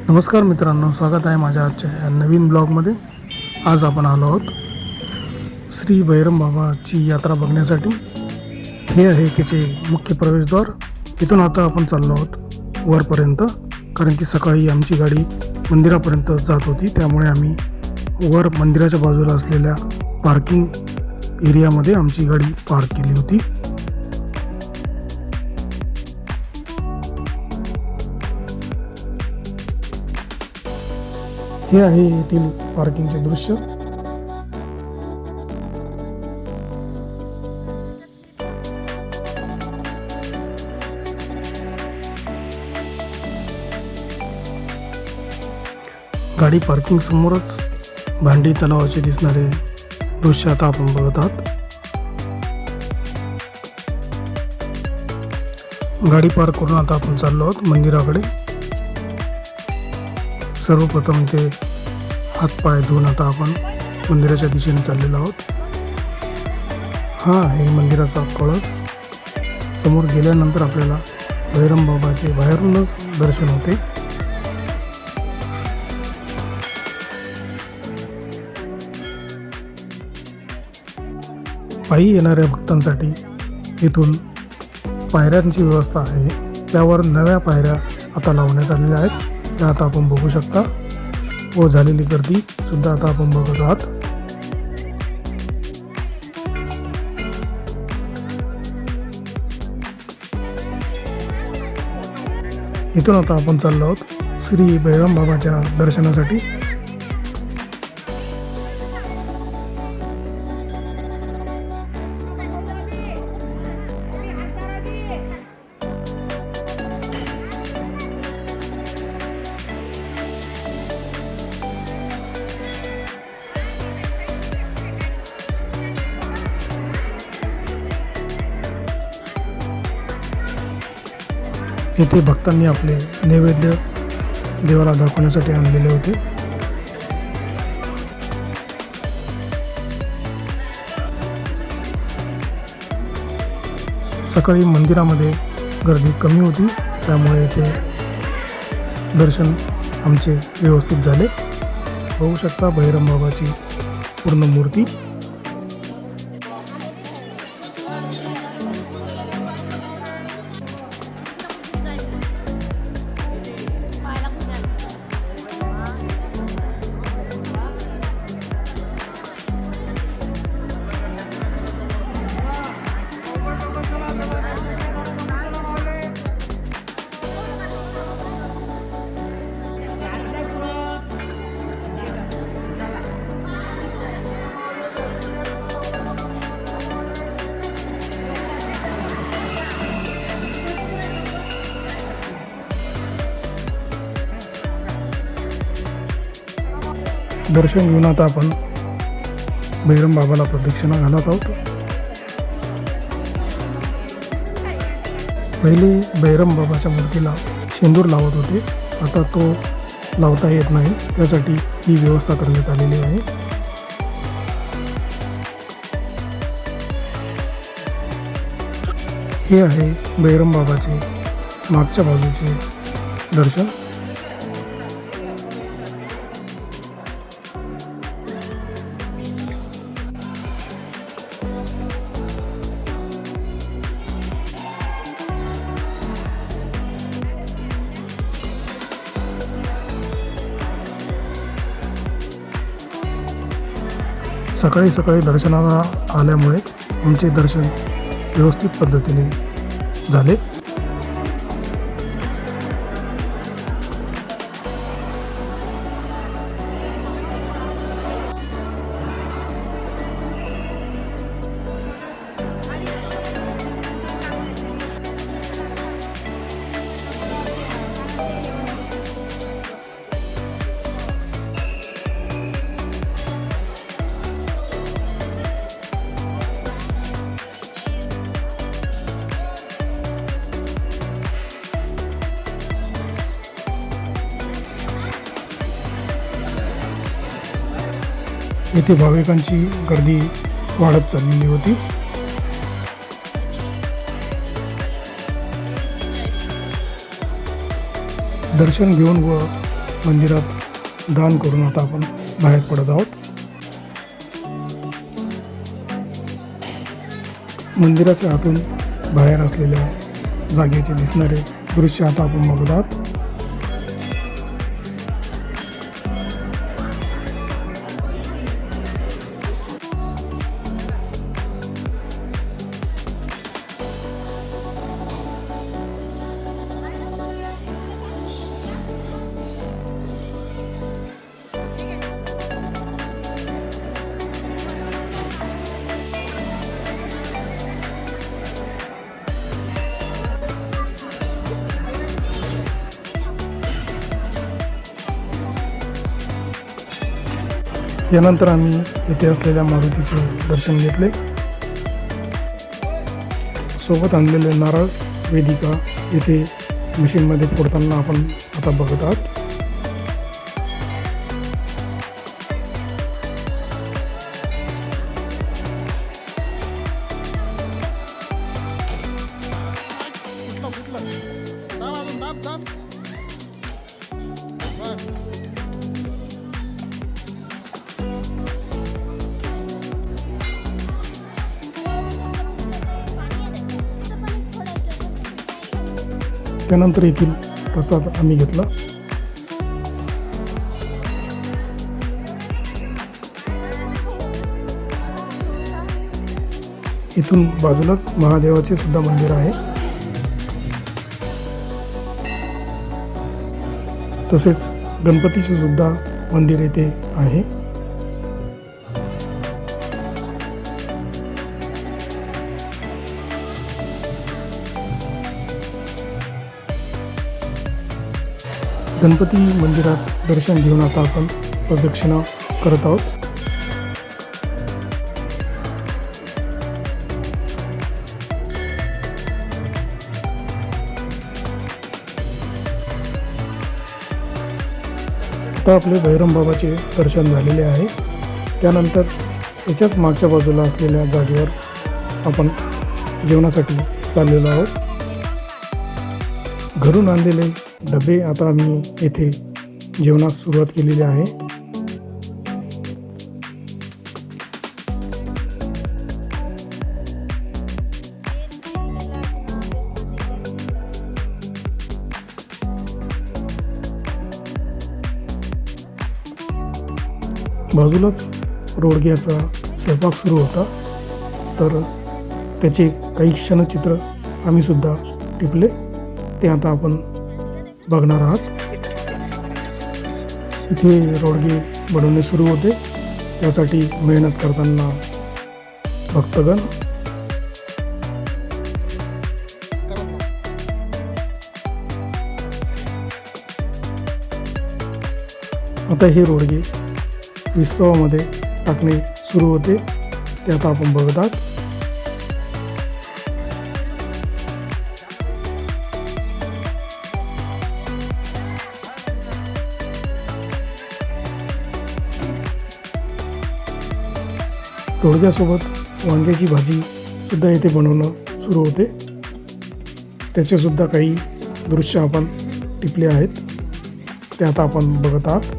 नमस्कार मित्रांनो, स्वागत आहे माझ्या आजच्या या नवीन ब्लॉगमध्ये। आज आपण आलो आहोत श्री भैरम बाबाची यात्रा बघण्यासाठी। हे आहे त्याचे मुख्य प्रवेशद्वार। इथून आता आपण चाललो आहोत वरपर्यंत, कारण की सकाळी आमची गाडी मंदिरापर्यंत जात होती, त्यामुळे आम्ही वर मंदिराच्या बाजूला असलेल्या पार्किंग एरियामध्ये आमची गाडी पार्क केली होती। हे आहे येथील पार्किंगचे दृश्य। गाडी पार्किंग समोरच भांडी तलावाचे दिसणारे दृश्य आता आपण बघत आहात। गाडी पार्क करून आता आपण चाललो आहोत मंदिराकडे। सर्वप्रथम इथे हातपाय धुवून आता आपण मंदिराच्या दिशेने चाललेलो आहोत। हा आहे मंदिराचा कळस। समोर गेल्यानंतर आपल्याला भैरम बाबाचे बाहेरूनच दर्शन होते। पायी येणाऱ्या भक्तांसाठी इथून पायऱ्यांची व्यवस्था आहे। त्यावर नव्या पायऱ्या आता लावण्यात आलेल्या आहेत, त्या आता आपण बघू शकता। व झालेली गर्दी सुद्धा आता आपण बघत आहात। इथून आता आपण चाललो आहोत श्री भैरम बाबाच्या दर्शनासाठी। येथे भक्तांनी आपले नैवेद्य देवाला दाखवण्यासाठी आणलेले होते। सकाळी मंदिरामध्ये गर्दी कमी होती, त्यामुळे येथे दर्शन आमचे व्यवस्थित झाले। बघू शकता भैरम बाबाची पूर्ण मूर्ती। दर्शन घेऊन आता आपण भैरम बाबाला प्रदक्षिणा घालत आहोत। पहिले भैरम बाबाच्या मूर्तीला शेंदूर लावत होते, आता तो लावता येत नाही, त्यासाठी ही व्यवस्था करण्यात आलेली आहे। हे आहे भैरम बाबाचे मागच्या बाजूचे दर्शन। सकाळी सकाळी दर्शनाला आल्यामुळे आमचे दर्शन व्यवस्थित पद्धतीने झाले। येथे भाविकांची गर्दी वाढत चाललेली होती। दर्शन घेऊन व मंदिरात दान करून आता आपण बाहेर पडत आहोत. मंदिराच्या आतून बाहेर असलेल्या जागेचे दिसणारे दृश्य आता आपण बघत आहोत. यानंतर आम्ही येथे असलेल्या मारुतीचे दर्शन घेतले. सोबत आणलेले नारळ वेदिका येथे मशीनमध्ये फोडताना आपण आता बघत आहोत. त्यानंतर येथील प्रसाद आम्ही घेतला. इथून बाजूलाच महादेवाचे सुद्धा मंदिर आहे. तसेच गणपतीचे सुद्धा मंदिर येथे आहे. गणपती मंदिरात दर्शन घेऊन आता आपण प्रदक्षिणा करत आहोत. आता आपले भैरम बाबाचे दर्शन झालेले आहे. त्यानंतर याच्याच मागच्या बाजूला असलेल्या जागेवर आपण जेवणासाठी चाललेलो आहोत. घरून आणलेले डबे आता आम्ही येथे जेवणास सुरुवात केलेली आहे. बाजूलाच रोडग्याचा स्वयंपाक सुरू होता, तर त्याचे काही क्षणचित्र आम्ही सुद्धा टिपले. ते आता आपण बघणार आहात. इथे रोडगे बनवणे सुरू होते. त्यासाठी मेहनत करताना भक्तगण. आता हे रोडगे विस्तवामध्ये टाकणे सुरू होते. ते आता आपण बघत आहात. रोडग्यासोबत वांग्याची भाजी सुद्धा येथे बनवणं सुरू होते. त्याचे सुद्धा काही दृश्य आपण टिपले आहेत. ते आता आपण बघत आहात.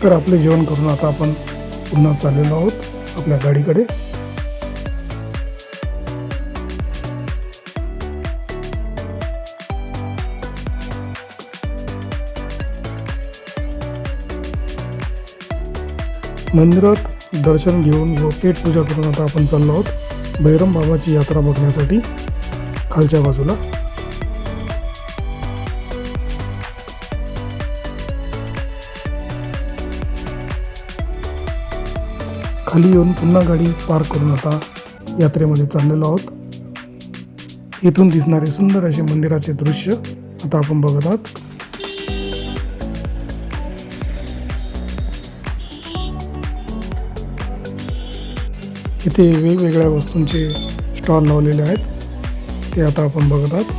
तर आपले जेवण करून आता आपण पुन्हा चाललेलो आहोत आपल्या गाडीकडे. मंदिरात दर्शन घेऊन व पेट पूजा करून आता आपण चाललो आहोत भैरम बाबाची यात्रा बघण्यासाठी खालच्या बाजूला. खाली येऊन पुन्हा गाडी पार्क करून आता यात्रेमध्ये चाललेलो आहोत. इथून दिसणारे सुंदर असे मंदिराचे दृश्य आता आपण बघत आहात. इथे वेगवेगळ्या वस्तूंचे स्टॉल लावलेले आहेत, ते आता आपण बघत आहात.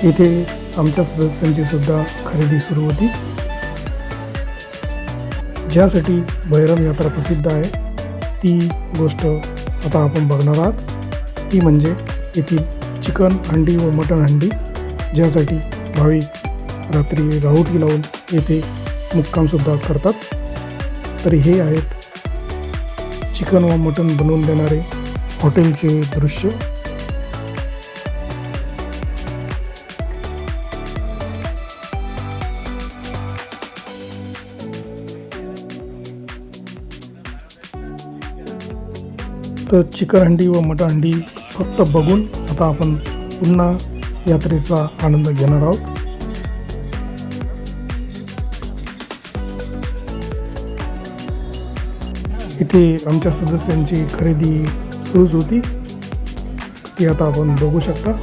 इथे आमच्या सदस्यांची सुद्धा खरेदी सुरू होती. ज्यासाठी बहिरम यात्रा प्रसिद्ध आहे ती गोष्ट आता आपण बघणार आहात. ती म्हणजे येथील चिकन हंडी व मटण हंडी, ज्यासाठी भाविक रात्री राहुटी लावून येथे मुक्कामसुद्धा करतात. तर हे आहेत चिकन व मटण बनवून देणारे हॉटेलचे दृश्य. तर चिकन हंडी व मटण हंडी फक्त बघून आता आपण पुन्हा यात्रेचा आनंद घेणार आहोत. इथे आमच्या सदस्यांची खरेदी सुरूच होती, ती आता आपण बघू शकता.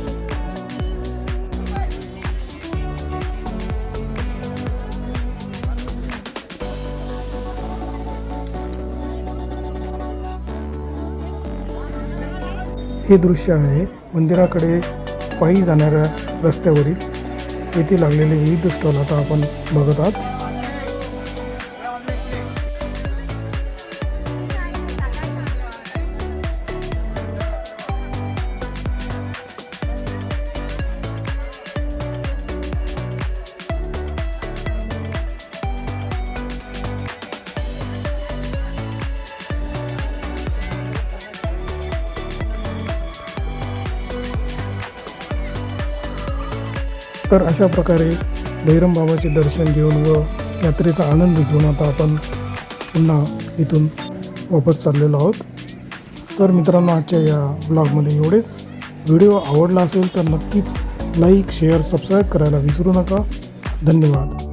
हे दृश्य आहे मंदिराकडे पायी जाणाऱ्या रस्त्यावरील. येथे लागलेले विविध स्टॉल आता आपण बघत आहात. तर अशा प्रकारे बहिरम बाबाचे दर्शन घेऊन व यात्रेचा आनंद घेऊन आता आपण पुन्हा इथून वापस चाललेलो आहोत. तर मित्रांनो, आजच्या या ब्लॉगमध्ये एवढेच. व्हिडिओ आवडला असेल तर नक्कीच लाईक, शेअर, सबस्क्राईब करायला विसरू नका. धन्यवाद.